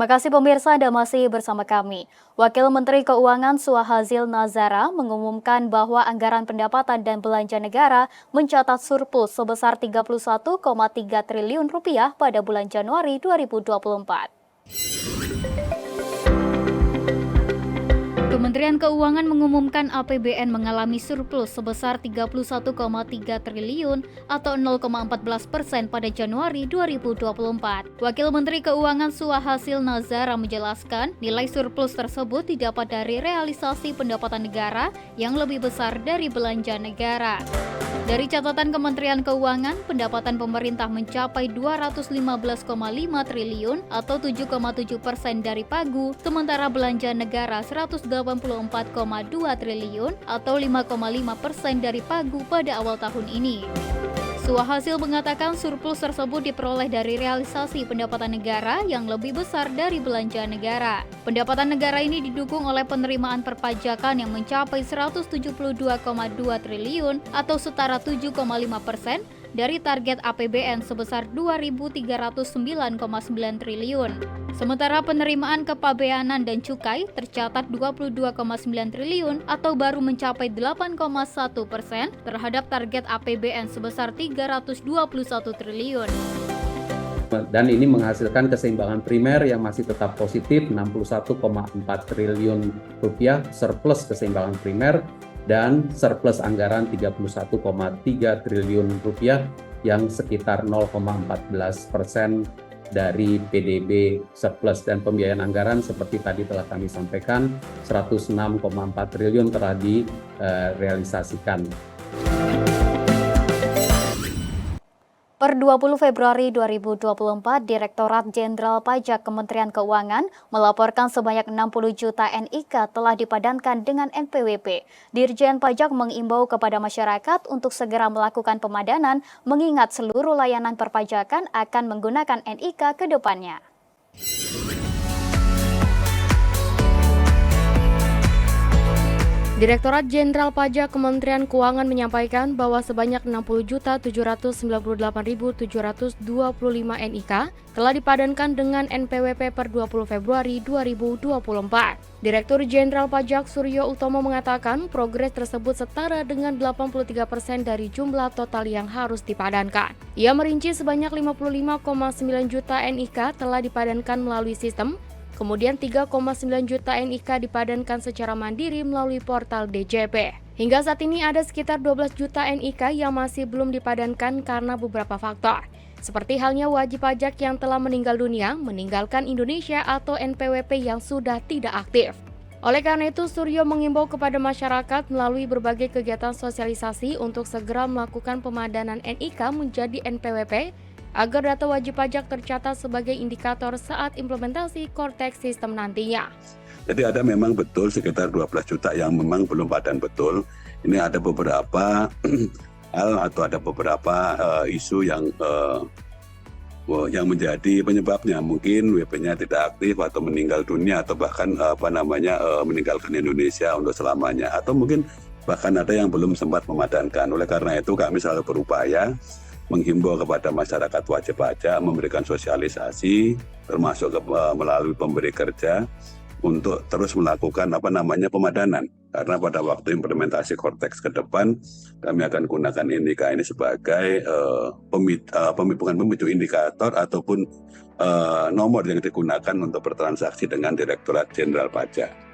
Terima kasih pemirsa Anda masih bersama kami. Wakil Menteri Keuangan Suhazil Nazara mengumumkan bahwa anggaran pendapatan dan belanja negara mencatat surplus sebesar 31,3 triliun rupiah pada bulan Januari 2024. Kementerian Keuangan mengumumkan APBN mengalami surplus sebesar 31,3 triliun atau 0,14% pada Januari 2024. Wakil Menteri Keuangan Suhazil Nazara menjelaskan nilai surplus tersebut didapat dari realisasi pendapatan negara yang lebih besar dari belanja negara. Dari catatan Kementerian Keuangan, pendapatan pemerintah mencapai 215,5 triliun atau 7,7% dari pagu, sementara belanja negara 184,2 triliun atau 5,5% dari pagu pada awal tahun ini. Suhazil mengatakan surplus tersebut diperoleh dari realisasi pendapatan negara yang lebih besar dari belanja negara. Pendapatan negara ini didukung oleh penerimaan perpajakan yang mencapai 172,2 triliun atau setara 7,5% dari target APBN sebesar 2.309,9 triliun. Sementara penerimaan kepabeanan dan cukai tercatat 22,9 triliun atau baru mencapai 8,1% terhadap target APBN sebesar 321 triliun. Dan ini menghasilkan keseimbangan primer yang masih tetap positif 61,4 triliun rupiah surplus keseimbangan primer dan surplus anggaran 31,3 triliun rupiah yang sekitar 0,14% dari PDB surplus, dan pembiayaan anggaran seperti tadi telah kami sampaikan 106,4 triliun telah direalisasikan. Per 20 Februari 2024, Direktorat Jenderal Pajak Kementerian Keuangan melaporkan sebanyak 60 juta NIK telah dipadankan dengan NPWP. Dirjen Pajak mengimbau kepada masyarakat untuk segera melakukan pemadanan, mengingat seluruh layanan perpajakan akan menggunakan NIK ke depannya. Direktorat Jenderal Pajak Kementerian Keuangan menyampaikan bahwa sebanyak 60.798.725 NIK telah dipadankan dengan NPWP per 20 Februari 2024. Direktur Jenderal Pajak Suryo Utomo mengatakan progres tersebut setara dengan 83% dari jumlah total yang harus dipadankan. Ia merinci sebanyak 55,9 juta NIK telah dipadankan melalui sistem. Kemudian 3,9 juta NIK dipadankan secara mandiri melalui portal DJP. Hingga saat ini ada sekitar 12 juta NIK yang masih belum dipadankan karena beberapa faktor. Seperti halnya wajib pajak yang telah meninggal dunia, meninggalkan Indonesia atau NPWP yang sudah tidak aktif. Oleh karena itu, Suryo mengimbau kepada masyarakat melalui berbagai kegiatan sosialisasi untuk segera melakukan pemadanan NIK menjadi NPWP agar data wajib pajak tercatat sebagai indikator saat implementasi Cortex sistem nantinya. Jadi ada memang betul sekitar 12 juta yang memang belum padan betul. Ini ada beberapa hal atau ada beberapa isu yang menjadi penyebabnya. Mungkin WP-nya tidak aktif atau meninggal dunia atau bahkan meninggalkan Indonesia untuk selamanya. Atau mungkin bahkan ada yang belum sempat memadankan. Oleh karena itu kami selalu berupaya menghimbau kepada masyarakat wajib pajak memberikan sosialisasi termasuk melalui pemberi kerja untuk terus melakukan pemadanan, karena pada waktu implementasi Cortex ke depan kami akan gunakan NIK ini sebagai pemicu indikator ataupun nomor yang digunakan untuk bertransaksi dengan Direktorat Jenderal Pajak.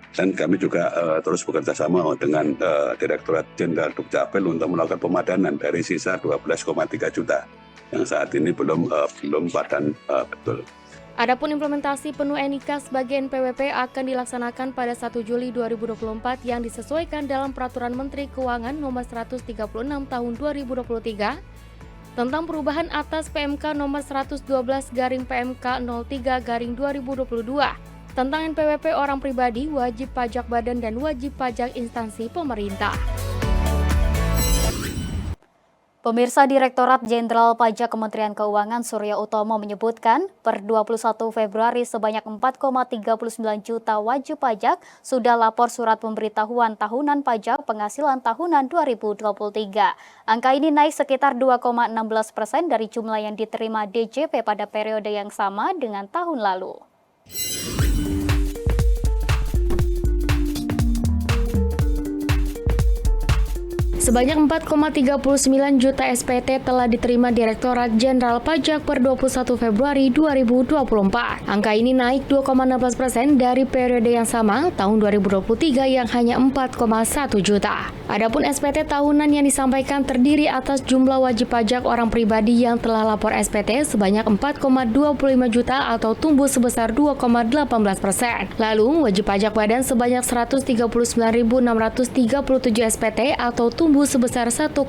Dan kami juga terus bekerja sama dengan Direktorat Jenderal Dukcapil untuk melakukan pemadanan dari sisa 12,3 juta yang saat ini belum padan betul. Adapun implementasi penuh NIK sebagai NPWP akan dilaksanakan pada 1 Juli 2024 yang disesuaikan dalam Peraturan Menteri Keuangan Nomor 136 Tahun 2023 tentang perubahan atas PMK Nomor 112/PMK 03/2022 tentang NPWP orang pribadi, wajib pajak badan, dan wajib pajak instansi pemerintah. Pemirsa, Direktorat Jenderal Pajak Kementerian Keuangan Suryo Utomo menyebutkan per 21 Februari sebanyak 4,39 juta wajib pajak sudah lapor surat pemberitahuan tahunan pajak penghasilan tahunan 2023. Angka ini naik sekitar 2,16% dari jumlah yang diterima DJP pada periode yang sama dengan tahun lalu. Sebanyak 4,39 juta SPT telah diterima Direktorat Jenderal Pajak per 21 Februari 2024. Angka ini naik 2,16% dari periode yang sama tahun 2023 yang hanya 4,1 juta. Adapun SPT tahunan yang disampaikan terdiri atas jumlah wajib pajak orang pribadi yang telah lapor SPT sebanyak 4,25 juta atau tumbuh sebesar 2,18%. Lalu wajib pajak badan sebanyak 139.637 SPT atau tumbuh sebesar 1,25%.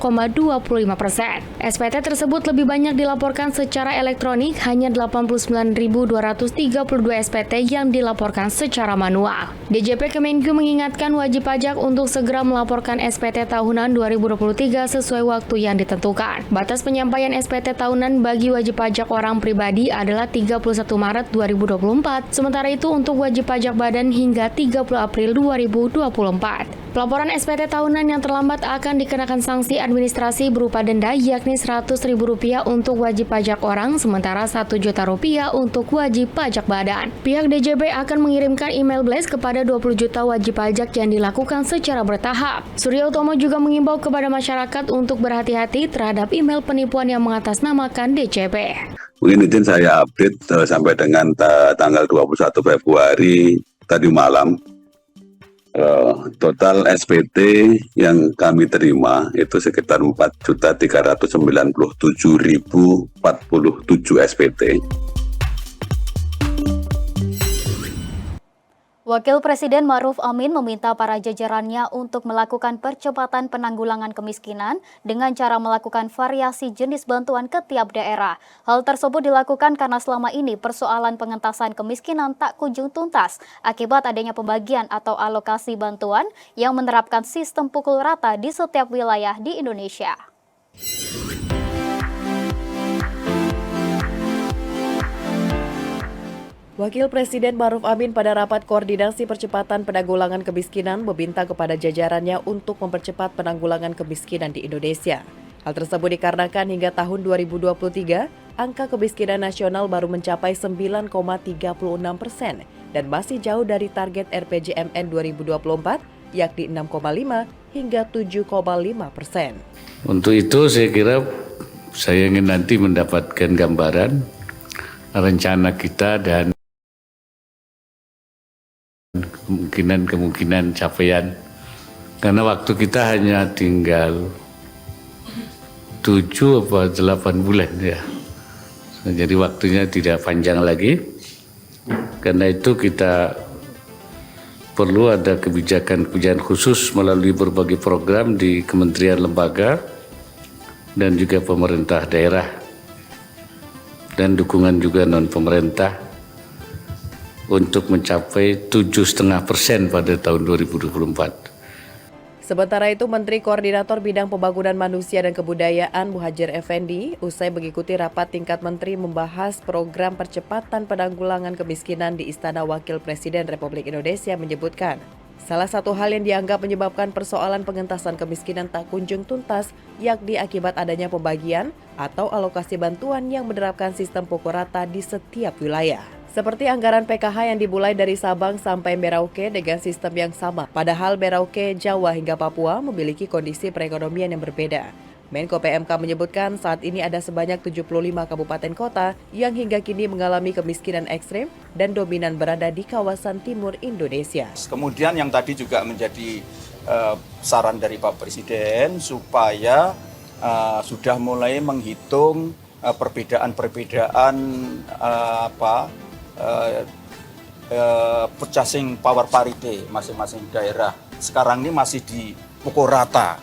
SPT tersebut lebih banyak dilaporkan secara elektronik, hanya 89.232 SPT yang dilaporkan secara manual. DJP Kemenku mengingatkan wajib pajak untuk segera melaporkan SPT tahunan 2023 sesuai waktu yang ditentukan. Batas penyampaian SPT tahunan bagi wajib pajak orang pribadi adalah 31 Maret 2024, sementara itu untuk wajib pajak badan hingga 30 April 2024. Pelaporan SPT tahunan yang terlambat akan dikenakan sanksi administrasi berupa denda yakni Rp100.000 untuk wajib pajak orang, sementara Rp1 juta untuk wajib pajak badan. Pihak DJP akan mengirimkan email blast kepada 20 juta wajib pajak yang dilakukan secara bertahap. Surya Utomo juga mengimbau kepada masyarakat untuk berhati-hati terhadap email penipuan yang mengatasnamakan DJP. Mungkin izin saya update sampai dengan tanggal 21 Februari tadi malam. Total SPT yang kami terima itu sekitar 4.397.047 SPT. Wakil Presiden Ma'ruf Amin meminta para jajarannya untuk melakukan percepatan penanggulangan kemiskinan dengan cara melakukan variasi jenis bantuan ke tiap daerah. Hal tersebut dilakukan karena selama ini persoalan pengentasan kemiskinan tak kunjung tuntas akibat adanya pembagian atau alokasi bantuan yang menerapkan sistem pukul rata di setiap wilayah di Indonesia. Wakil Presiden Ma'ruf Amin pada rapat koordinasi percepatan penanggulangan kemiskinan meminta kepada jajarannya untuk mempercepat penanggulangan kemiskinan di Indonesia. Hal tersebut dikarenakan hingga tahun 2023, angka kemiskinan nasional baru mencapai 9,36% dan masih jauh dari target RPJMN 2024 yakni 6,5 hingga 7,5%. Untuk itu saya kira saya ingin nanti mendapatkan gambaran rencana kita dan kemungkinan capaian, karena waktu kita hanya tinggal 7 atau 8 bulan ya, jadi waktunya tidak panjang lagi. Karena itu kita perlu ada kebijakan khusus melalui berbagai program di kementerian lembaga dan juga pemerintah daerah dan dukungan juga non pemerintah untuk mencapai 7,5% pada tahun 2024. Sementara itu, Menteri Koordinator Bidang Pembangunan Manusia dan Kebudayaan Muhadjir Effendi usai mengikuti rapat tingkat menteri membahas program percepatan penanggulangan kemiskinan di Istana Wakil Presiden Republik Indonesia menyebutkan, salah satu hal yang dianggap menyebabkan persoalan pengentasan kemiskinan tak kunjung tuntas yakni akibat adanya pembagian atau alokasi bantuan yang menerapkan sistem pukul rata di setiap wilayah. Seperti anggaran PKH yang dimulai dari Sabang sampai Merauke dengan sistem yang sama. Padahal Merauke, Jawa hingga Papua memiliki kondisi perekonomian yang berbeda. Menko PMK menyebutkan saat ini ada sebanyak 75 kabupaten kota yang hingga kini mengalami kemiskinan ekstrem dan dominan berada di kawasan timur Indonesia. Kemudian yang tadi juga menjadi saran dari Pak Presiden supaya sudah mulai menghitung perbedaan purchasing power parity masing-masing daerah. Sekarang ini masih di pukul rata.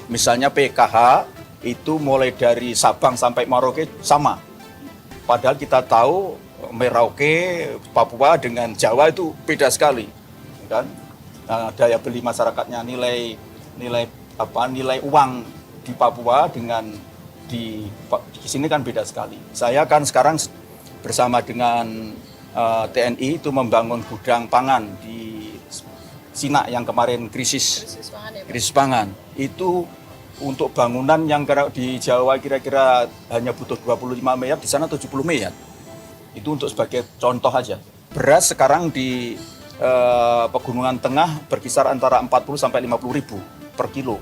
Misalnya PKH itu mulai dari Sabang sampai Merauke sama. Padahal kita tahu Merauke, Papua dengan Jawa itu beda sekali, kan? Daya beli masyarakatnya, nilai uang di Papua dengan di sini kan beda sekali. Saya kan sekarang bersama dengan TNI itu membangun gudang pangan di Sinak yang kemarin krisis pangan. Itu untuk bangunan yang di Jawa kira-kira hanya butuh 25 miliar, di sana 70 miliar. Itu untuk sebagai contoh aja. beras sekarang di Pegunungan Tengah berkisar antara 40 sampai 50 ribu per kilo.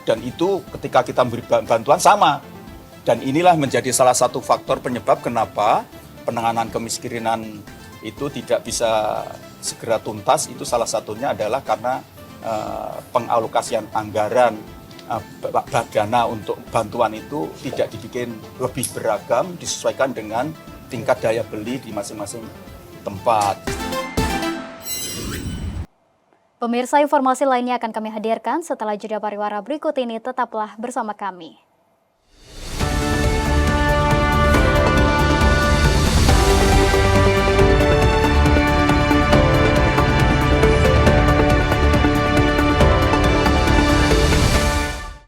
Dan itu ketika kita memberi bantuan sama. Dan inilah menjadi salah satu faktor penyebab kenapa penanganan kemiskinan itu tidak bisa segera tuntas. Itu salah satunya adalah karena pengalokasian anggaran dana untuk bantuan itu tidak dibikin lebih beragam, disesuaikan dengan tingkat daya beli di masing-masing tempat. Pemirsa, informasi lainnya akan kami hadirkan setelah jeda pariwara berikut ini. Tetaplah bersama kami.